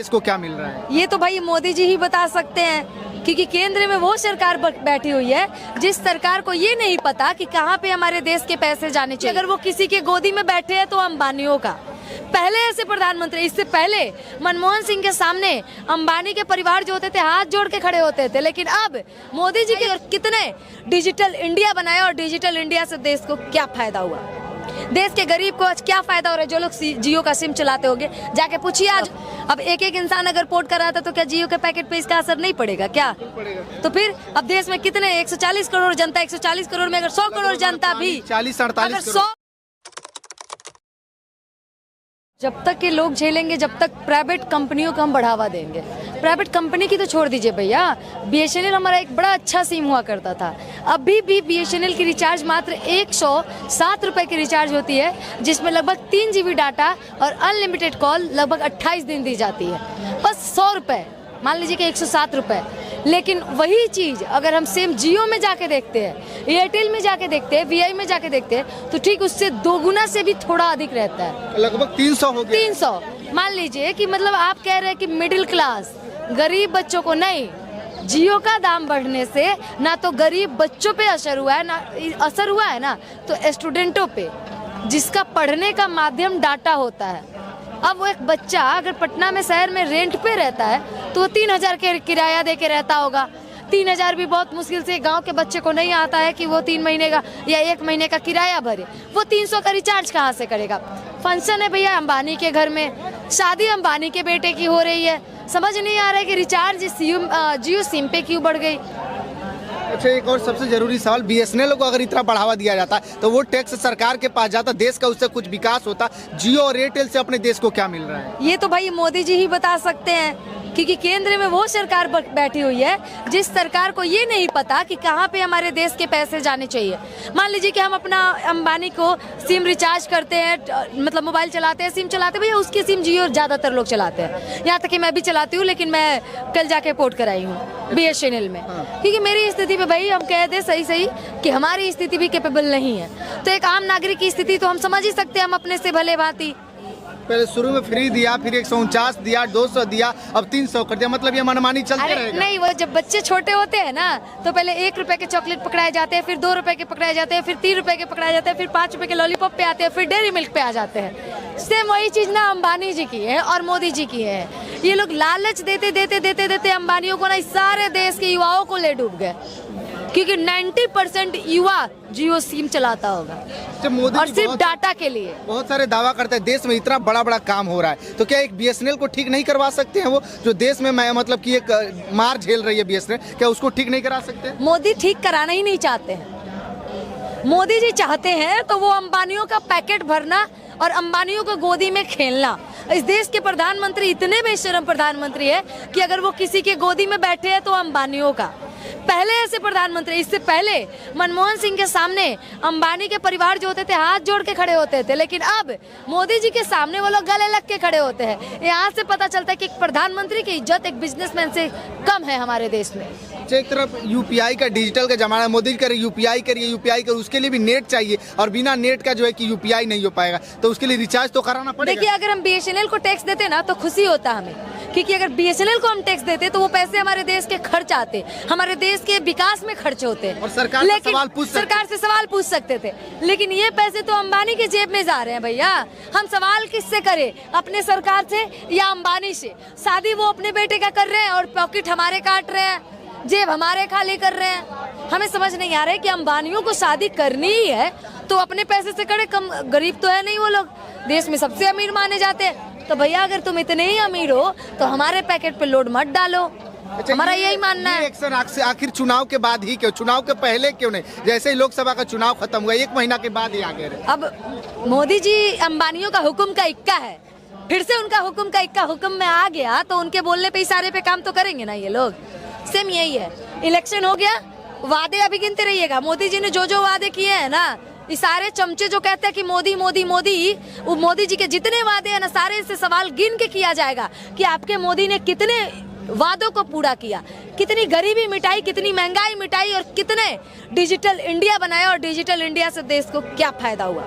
इसको क्या मिल रहा है? ये तो भाई मोदी जी ही बता सकते हैं, क्योंकि केंद्र में वो सरकार बैठी हुई है जिस सरकार को ये नहीं पता कि कहाँ पे हमारे देश के पैसे जाने चाहिए। अगर वो किसी के गोदी में बैठे हैं तो अंबानियों का। पहले ऐसे प्रधानमंत्री, इससे पहले मनमोहन सिंह के सामने अंबानी के परिवार जो होते थे हाथ जोड़ के खड़े होते थे, लेकिन अब मोदी जी के कितने डिजिटल इंडिया बनाया और डिजिटल इंडिया से देश को क्या फायदा हुआ, देश के गरीब को आज क्या फायदा हो रहा है। जो लोग जियो का सिम चलाते होंगे जाके पूछिए आज। अब एक एक इंसान अगर पोर्ट कर रहा था तो क्या जियो के पैकेट पे इसका असर नहीं पड़ेगा क्या? तो फिर अब देश में कितने 140 करोड़ जनता, 140 करोड़ में अगर 100 करोड़ जनता भी 40-48 करोड़, जब तक के लोग झेलेंगे, जब तक प्राइवेट कंपनियों को हम बढ़ावा देंगे। प्राइवेट कंपनी की तो छोड़ दीजिए भैया, BSNL हमारा एक बड़ा अच्छा सिम हुआ करता था। अभी भी BSNL की रिचार्ज मात्र 107 रुपए की रिचार्ज होती है, जिसमें लगभग 3 GB डाटा और अनलिमिटेड कॉल लगभग 28 दिन दी जाती है। बस 100 रुपए, मान लीजिए कि 107 रुपए। लेकिन वही चीज अगर हम सेम जियो में जाके देखते हैं, एयरटेल में जाके देखते हैं, VI में जाके देखते हैं, तो ठीक उससे 2 गुना से भी थोड़ा अधिक रहता है, लगभग 300 हो गया। 300 मान लीजिए कि मतलब आप कह रहे हैं कि मिडिल क्लास गरीब बच्चों को नहीं, जियो का दाम बढ़ने से ना तो गरीब बच्चों पे असर हुआ है, ना असर हुआ है ना तो स्टूडेंटों पे, जिसका पढ़ने का माध्यम डाटा होता है। अब वो एक बच्चा अगर पटना में शहर में रेंट पे रहता है तो वो 3000 के किराया दे के रहता होगा। 3000 भी बहुत मुश्किल से गांव के बच्चे को नहीं आता है कि वो 3 महीने का या 1 महीने का किराया भरे। वो 300 का रिचार्ज कहाँ से करेगा? फंक्शन है भैया अंबानी के घर में, शादी अंबानी के बेटे की हो रही है, समझ नहीं आ रहा है कि रिचार्ज जियो सिम पे क्यों बढ़ गई। अच्छा, एक और सबसे जरूरी सवाल, BSNL को अगर इतना बढ़ावा दिया जाता तो वो टैक्स सरकार के पास जाता, देश का उससे कुछ विकास होता, जियो और एयरटेल से अपने देश को क्या मिल रहा है? ये तो भाई मोदी जी ही बता सकते हैं, क्योंकि केंद्र में वो सरकार बैठी हुई है जिस सरकार को ये नहीं पता कि कहाँ पे हमारे देश के पैसे जाने चाहिए। मान लीजिए कि हम अपना अंबानी को सिम रिचार्ज करते हैं, मतलब मोबाइल चलाते हैं, सिम चलाते हैं, भैया उसकी सिम जियो ज्यादातर लोग चलाते हैं, यहाँ तक कि मैं भी चलाती हूँ, लेकिन मैं कल जाके पोर्ट कराई हूँ BSNL में, क्योंकि मेरी स्थिति पे भाई हम कह दे सही कि हमारी स्थिति भी कैपेबल नहीं है। तो एक आम नागरिक की स्थिति तो हम समझ ही सकते हैं, हम अपने से भले भांति। पहले शुरू में फ्री दिया, फिर 149 दिया, 200 दिया, अब 300 कर दिया, मतलब ये मनमानी चलते रहेगा? नहीं, वो जब बच्चे छोटे होते हैं ना तो पहले 1 रुपए के चॉकलेट पकड़ाए जाते हैं, फिर 2 रुपए के पकड़ाए जाते हैं, फिर 3 रुपए के पकड़ाए जाते हैं, फिर 5 रुपए के लॉलीपॉप पे आते हैं, फिर डेयरी मिल्क पे आ जाते हैं। सेम वही चीज ना अंबानी जी की है और मोदी जी की है। ये लोग लालच देते अंबानियों को ना इस सारे देश के युवाओं को ले डूब गए, क्योंकि 90% युवा जियो सिम चलाता होगा और सिर्फ डाटा के लिए। बहुत सारे दावा करते हैं देश में इतना बड़ा काम हो रहा है, तो क्या एक BSNL को ठीक नहीं करवा सकते हैं? वो जो देश में मतलब कि एक मार झेल रही है BSNL, क्या उसको ठीक नहीं करा सकते? मोदी ठीक कराना ही नहीं चाहते हैं। मोदी जी चाहते हैं तो वो अंबानियों का पैकेट भरना और अंबानियों को गोदी में खेलना। इस देश के प्रधानमंत्री इतने बेशर्म प्रधानमंत्री है कि अगर वो किसी के गोदी में बैठे हैं तो अंबानियों का। पहले ऐसे प्रधानमंत्री, इससे पहले मनमोहन सिंह के सामने अंबानी के परिवार जो होते थे हाथ जोड़ के खड़े होते थे, लेकिन अब मोदी जी के सामने वो लोग गले लग के खड़े होते हैं। यहाँ से पता चलता है कि एक प्रधानमंत्री की इज्जत एक बिजनेसमैन से कम है हमारे देश में। एक तरफ UPI का डिजिटल का जमाना है, मोदी करे UPI करिए, UPI कर, उसके लिए भी नेट चाहिए और बिना नेट का जो है कि UPI नहीं हो पाएगा, तो उसके लिए रिचार्ज तो कराना पड़ेगा। देखिए, अगर हम BSNL को टैक्स देते ना तो खुशी होता हमें, क्योंकि अगर BSNL को हम टैक्स देते तो वो पैसे हमारे देश के खर्च आते, हमारे देश के विकास में खर्च होते और सरकार से सवाल पूछ सकते थे। लेकिन ये पैसे तो अंबानी की जेब में जा रहे हैं भैया। हम सवाल किससे करें, अपने सरकार से या अंबानी से? शादी वो अपने बेटे का कर रहे हैं और पॉकेट हमारे काट रहे हैं, जेब हमारे खाली कर रहे हैं। हमें समझ नहीं आ रहा है कि अंबानियों को शादी करनी ही है तो अपने पैसे से करे, कम गरीब तो है नहीं वो लोग, देश में सबसे अमीर माने जाते हैं। तो भैया अगर तुम इतने ही अमीर हो तो हमारे पैकेट पे लोड मत डालो। अच्छा, हमारा यही मानना है। एक्शन आखिर चुनाव के बाद ही क्यों, चुनाव के पहले क्यों नहीं? जैसे ही लोकसभा का चुनाव खत्म हुआ 1 महीना के बाद ही आ गए। अब मोदी जी अंबानियों का हुक्म का इक्का है, फिर से उनका हुक्म का इक्का हुक्म में आ गया तो उनके बोलने पे इशारे पे काम तो करेंगे ना ये लोग। सेम यही है, इलेक्शन हो गया, वादे अभी गिनते रहिएगा। मोदी जी ने जो वादे किए हैं ना, ये सारे चमचे जो कहते हैं कि मोदी मोदी मोदी, वो मोदी जी के जितने वादे हैं ना सारे से सवाल गिन के किया जाएगा कि आपके मोदी ने कितने वादों को पूरा किया, कितनी गरीबी मिटाई, कितनी महंगाई मिटाई और कितने डिजिटल इंडिया बनाया और डिजिटल इंडिया से देश को क्या फायदा हुआ।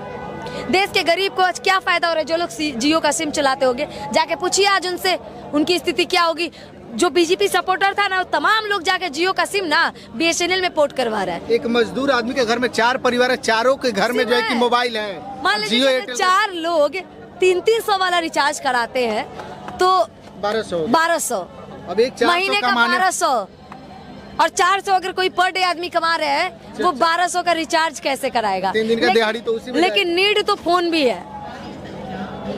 देश के गरीब को आज क्या फायदा हो रहा है? जो लोग जियो का सिम चलाते होंगे, जाके पूछिए आज उनसे, उनकी स्थिति क्या होगी। जो बीजेपी सपोर्टर था ना, वो तमाम लोग जाके जियो का सिम ना BSNL में पोर्ट करवा रहा है। एक मजदूर आदमी के घर में 4 परिवार है, चारों के घर में जो है कि मोबाइल है। मान लीजिए 4 लोग 300 वाला रिचार्ज कराते हैं तो 1200 अब एक 400 महीने का 1200 और 400 अगर कोई पर डे आदमी कमा रहे हैं, वो 1200 का रिचार्ज कैसे कराएगा? 3 दिन का दिहाड़ी तो उसी में लेकिन नीड तो फोन भी है,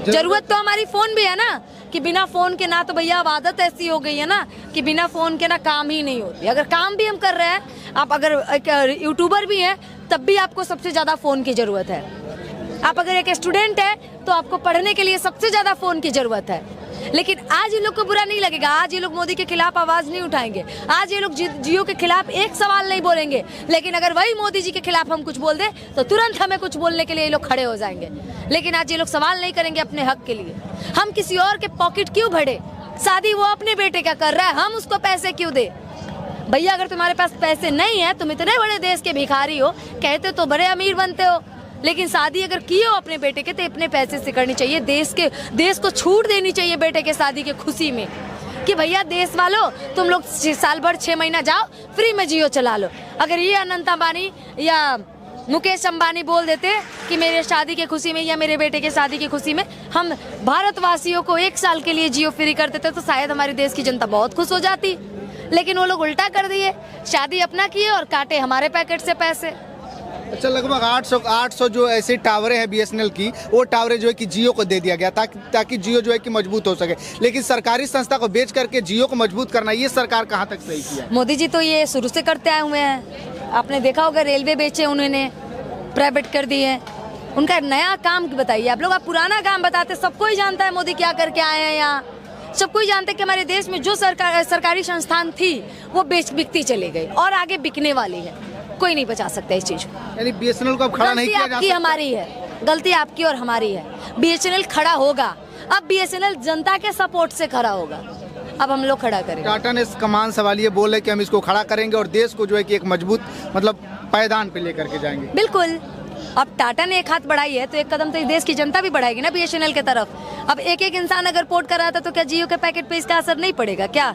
जरूरत तो हमारी फोन भी है ना, कि बिना फोन के ना, तो भैया अब आदत ऐसी हो गई है ना कि बिना फोन के ना काम ही नहीं होती। अगर काम भी हम कर रहे हैं, आप अगर एक यूट्यूबर भी हैं, तब भी आपको सबसे ज्यादा फोन की जरूरत है। आप अगर एक स्टूडेंट है तो आपको पढ़ने के लिए सबसे ज्यादा फोन की जरूरत है। लेकिन आज ये लोग को बुरा नहीं लगेगा, आज ये लोग मोदी के खिलाफ आवाज नहीं उठाएंगे, आज ये लोग जियो के खिलाफ एक सवाल नहीं बोलेंगे। लेकिन अगर वही मोदी जी के खिलाफ हम कुछ बोल दे तो तुरंत हमें कुछ बोलने के लिए ये लोग खड़े हो जाएंगे। लेकिन आज ये लोग सवाल नहीं करेंगे अपने हक के लिए। हम किसी और के पॉकेट क्यों भरे? शादी वो अपने बेटे का कर रहा है, हम उसको पैसे क्यों दे? भैया अगर तुम्हारे पास पैसे नहीं है, तुम इतने बड़े देश के भिखारी हो, कहते तो बड़े अमीर बनते हो, लेकिन शादी अगर की हो अपने बेटे के तो अपने पैसे से करनी चाहिए। देश को छूट देनी चाहिए बेटे के शादी के खुशी में, कि भैया देश वालों तुम लोग साल भर 6 महीना जाओ फ्री में जियो चला लो। अगर ये अनंत अंबानी या मुकेश अंबानी बोल देते कि मेरे शादी के खुशी में या मेरे बेटे के शादी की खुशी में हम भारतवासियों को 1 साल के लिए जियो फ्री कर देते, तो शायद हमारे देश की जनता बहुत खुश हो जाती। लेकिन वो लोग उल्टा कर दिए, शादी अपना किए और काटे हमारे पैकेट से पैसे। अच्छा, लगभग 800 जो ऐसे टावरें हैं BSNL की, वो टावरें जो है कि जियो को दे दिया गया ताकि जियो जो है कि मजबूत हो सके। लेकिन सरकारी संस्था को बेच करके जियो को मजबूत करना, ये सरकार कहाँ तक सही किया? मोदी जी तो ये शुरू से करते आए हुए हैं। आपने देखा होगा रेलवे बेचे उन्होंने, प्राइवेट कर दिए। उनका नया काम बताइए आप लोग, आप पुराना काम बताते। सबको ही जानता है मोदी क्या करके आए हैं यहाँ, सबको ही जानते हैं कि हमारे देश में जो सरकारी संस्थान थी वो बिकती चली गई और आगे बिकने वाली है। कोई नहीं बचा सकता इस चीज को। यानी BSNL को अब खड़ा नहीं किया जा सकता? हमारी है गलती, आपकी और हमारी है। BSNL खड़ा होगा, अब BSNL जनता के सपोर्ट से खड़ा होगा, अब हम लोग खड़ा करेंगे। टाटा ने कमान सवाल ये बोले कि हम इसको खड़ा करेंगे और देश को जो है कि एक मजबूत मतलब पायदान पे लेकर के जाएंगे। बिल्कुल, अब टाटा ने एक हाथ बढ़ाई है तो एक कदम तो देश की जनता भी बढ़ाएगी ना BSNL के तरफ। अब एक इंसान अगर पोर्ट कर रहा था तो क्या जियो के पैकेट पे इसका असर नहीं पड़ेगा क्या?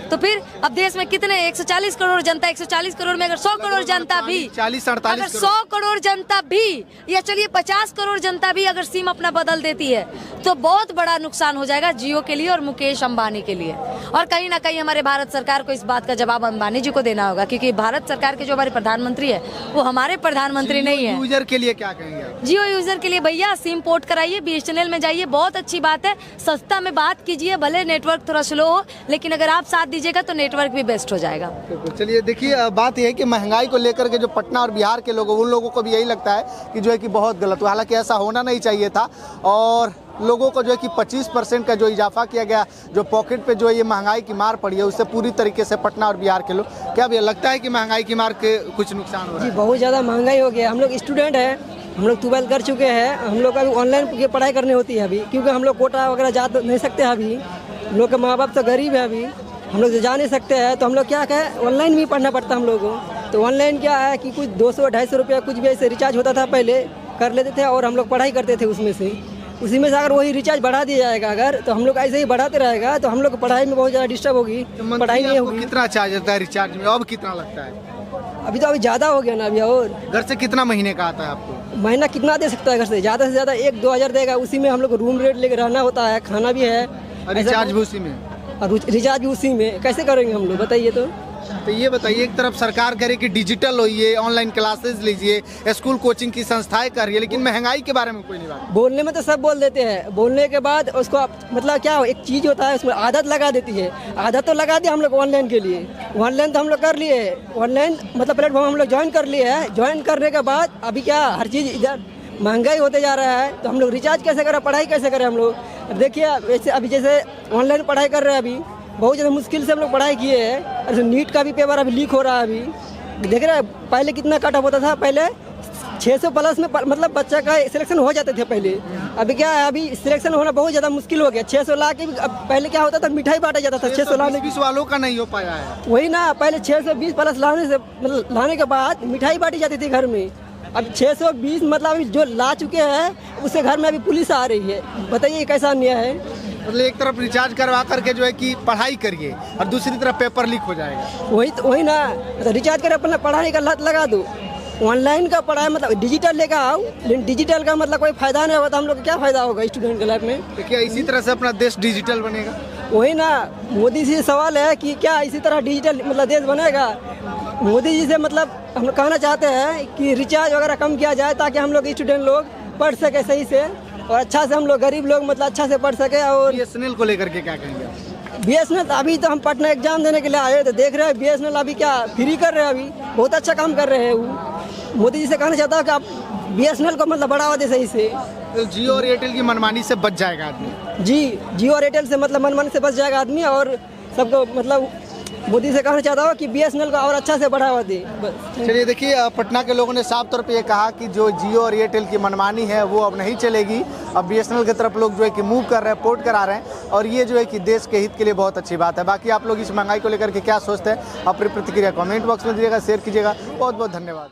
तो फिर अब देश में कितने 140 करोड़ जनता, 140 करोड़ में अगर 100 करोड़ जनता भी, 100 करोड़ जनता भी या चलिए 50 करोड़ जनता भी अगर सिम अपना बदल देती है तो बहुत बड़ा नुकसान हो जाएगा जियो के लिए और मुकेश अंबानी के लिए। और कहीं ना कहीं हमारे भारत सरकार को इस बात का जवाब अंबानी जी को देना होगा, क्योंकि भारत सरकार के जो हमारे प्रधानमंत्री है वो हमारे प्रधानमंत्री नहीं है। यूजर के लिए क्या कहेंगे आप? जियो यूजर के लिए भैया सिम पोर्ट कराइए, BSNL में जाइए, बहुत अच्छी बात है। सस्ता में बात कीजिए, भले नेटवर्क थोड़ा स्लो हो, लेकिन अगर आप साथ दीजिएगा तो नेटवर्क भी बेस्ट हो जाएगा। चलिए देखिए, बात यह है कि महंगाई को लेकर के जो पटना और बिहार के लोग, उन लोगों को भी यही लगता है कि जो है कि बहुत गलत हुआ। हालांकि ऐसा होना नहीं चाहिए था और लोगों को जो है कि 25% का जो इजाफा किया गया, जो पॉकेट पे जो ये महंगाई की मार पड़ी है, उससे पूरी तरीके से पटना और बिहार के लोग, क्या भी लगता है कि महंगाई की मार के कुछ नुकसान हो रहा है? जी बहुत ज़्यादा महंगाई हो गया। हम लोग स्टूडेंट हैं, हम लोग 12 कर चुके हैं, हम लोग अभी ऑनलाइन की पढ़ाई करनी होती है अभी, क्योंकि हम लोग कोटा वगैरह जा नहीं सकते हैं अभी। हम लोग के माँ बाप तो गरीब है अभी, हम लोग जा नहीं सकते हैं, तो हम लोग क्या कहें ऑनलाइन भी पढ़ना पड़ता है हम लोगों को। तो ऑनलाइन क्या है कि कुछ 200-250 रुपया कुछ भी ऐसे रिचार्ज होता था, पहले कर लेते थे और हम लोग पढ़ाई करते थे उसमें से। उसी में से अगर वही रिचार्ज बढ़ा दिया जाएगा अगर, तो हम लोग ऐसे ही बढ़ाते रहेगा तो हम लोग पढ़ाई में बहुत ज़्यादा डिस्टर्ब होगी, पढ़ाई नहीं होगी। कितना चार्ज होता है रिचार्ज में? अब कितना लगता है? अभी तो अभी ज़्यादा हो गया ना अभी। और घर से कितना महीने का आता है आपको? महीना कितना दे सकता है घर से? ज़्यादा से ज़्यादा 1-2 हज़ार देगा, उसी में हम लोग रूम रेट लेकर रहना होता है, खाना भी है, रिचार्ज भी उसी में, और रिचार्ज भी उसी में। कैसे करेंगे हम लोग बताइए? तो ये बताइए, एक तरफ सरकार कह रही है कि डिजिटल होइए, ऑनलाइन क्लासेस लीजिए, स्कूल कोचिंग की संस्थाएं कर रही है, लेकिन महंगाई के बारे में कोई नहीं बात। बोलने में तो सब बोल देते हैं, बोलने के बाद उसको मतलब क्या हो, एक चीज़ होता है उसमें आदत लगा देती है। आदत तो लगा दिया हम लोग ऑनलाइन के लिए, ऑनलाइन तो हम लोग कर लिए, ऑनलाइन मतलब प्लेटफॉर्म हम लोग ज्वाइन कर लिए है। ज्वाइन करने के बाद अभी क्या हर चीज़ इधर महंगाई होते जा रहा है, तो हम लोग रिचार्ज कैसे करें, पढ़ाई कैसे करें हम लोग? देखिए वैसे अभी जैसे ऑनलाइन पढ़ाई कर रहे हैं, अभी बहुत ज़्यादा मुश्किल से हम लोग पढ़ाई किए हैं। और नीट का भी पेपर अभी लीक हो रहा है। अभी देख रहे हैं पहले कितना कट ऑफ होता था, पहले 600 प्लस में मतलब बच्चा का सिलेक्शन हो जाते थे पहले। अभी क्या है, अभी सिलेक्शन होना बहुत ज़्यादा मुश्किल हो गया। 600 ला के पहले क्या होता था, मिठाई बांटा जाता था। 600 लाने 20 वालों का नहीं हो पाया है, वही ना, पहले 620 प्लस लाने से मतलब लाने के बाद मिठाई बांटी जाती थी घर में। अब 620 मतलब अभी जो ला चुके हैं उसके घर में अभी पुलिस आ रही है। बताइए कैसा अन्याय है। मतलब एक तरफ रिचार्ज करवा करके जो है कि पढ़ाई करिए और दूसरी तरफ पेपर लीक हो जाएगा। वही ना, तो रिचार्ज कर अपना पढ़ाई का लत लगा दो। ऑनलाइन का पढ़ाई मतलब डिजिटल लेकर आओ, लेकिन डिजिटल का मतलब कोई फायदा नहीं होगा, तो हम लोग को क्या फायदा होगा स्टूडेंट के लाइफ में। देखिए इसी तरह से अपना देश डिजिटल बनेगा। वही ना, मोदी जी से सवाल है कि क्या इसी तरह डिजिटल मतलब देश बनेगा। मोदी जी से मतलब हम लोग कहना चाहते हैं कि रिचार्ज वगैरह कम किया जाए ताकि हम लोग स्टूडेंट लोग पढ़ सके सही से और अच्छा से, हम लोग गरीब लोग मतलब अच्छा से पढ़ सके। और BSNL को लेकर के क्या कहेंगे? BSNL अभी तो हम पटना एग्जाम देने के लिए आए तो देख रहे हैं BSNL अभी क्या फ्री कर रहे हैं, अभी बहुत अच्छा काम कर रहे हैं। वो मोदी जी से कहना चाहता है कि आप BSNL को मतलब बढ़ावा दे सही से। तो जियो और एयरटेल की मनमानी से बच जाएगा आदमी। जी, जियो और एयरटेल से मतलब मनमानी से बच जाएगा आदमी। और सबको मतलब मोदी से कहना चाहता हूँ कि BSNL को और अच्छा से बढ़ावा दे। चलिए देखिए, पटना के लोगों ने साफ तौर पे ये कहा कि जो जियो और एयरटेल की मनमानी है वो अब नहीं चलेगी। अब BSNL की तरफ लोग जो है कि मूव कर रहे हैं, पोर्ट करा रहे हैं और ये जो है कि देश के हित के लिए बहुत अच्छी बात है। बाकी आप लोग इस महंगाई को लेकर के क्या सोचते हैं, अपनी प्रतिक्रिया कमेंट बॉक्स में दीजिएगा, शेयर कीजिएगा। बहुत बहुत धन्यवाद।